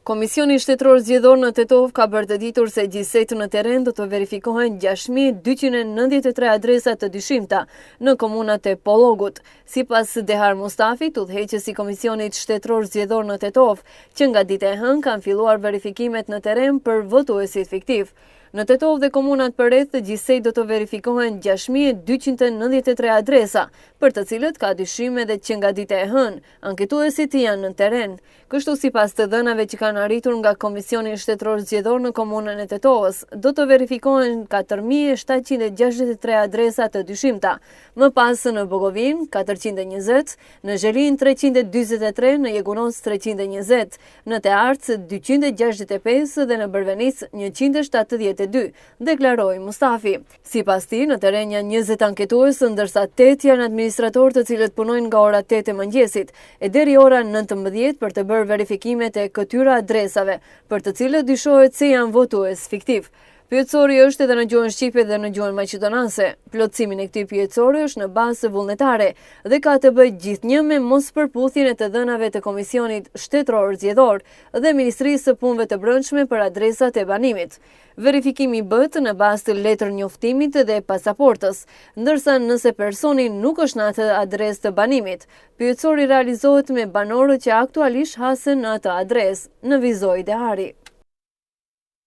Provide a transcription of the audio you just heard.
Komisioni Shtetëror Zgjedhor në Tetov ka bërë të ditur se gjithsej në terren do të verifikohen 6293 adresa të dyshimta në komunat e Pollogut. Sipas Dehar Mustafit, udhëheqësi i Komisionit Shtetëror Zgjedhor në Tetov, që nga dita e hënë kanë filluar verifikimet në terren për votuesit fiktiv. Në Tetov dhe komunat përreth gjithsej do të verifikohen 6293 adresa, për të cilët ka dyshim edhe që nga dita e hënë, anketuesit janë në terren. Kështu sipas të dhënave që kanë arritur nga Komisioni Shtetëror Zgjedhor në komunën e Tetovës, do të verifikohen 4763 adresa të dyshimta, më pas në Bogovin 420, në Zhelin 343, në Jegunos 320, në Tearc 265 dhe në Bërvenic 172, deklaroi Mustafi. Sipas tij, në terren janë 20 anketues, ndërsa 8 janë administratorë të cilët punojnë nga ora 8 e mëngjesit e deri ora 19 për të bërë verifikimet e këtyre adresave, për të cilët dyshohet se janë votues fiktiv. Pyetësori është edhe në gjuhën shqipe dhe në gjuhën maqedonase. Plotësimin e këtij pyetësori është në bazë vullnetare dhe ka të bëjë gjithnjë me mospërputhjen e të dhënave të Komisionit Shtetëror Zgjedhor dhe Ministrisë së Punëve të Brendshme për adresat e banimit. Verifikimi bëhet në bazë të letër njoftimit dhe pasaportës, ndërsa nëse personi nuk është në atë adresë të banimit, pyetësori realizohet me banorët që aktualisht hasen në atë adresë, nënvizoi Dehari.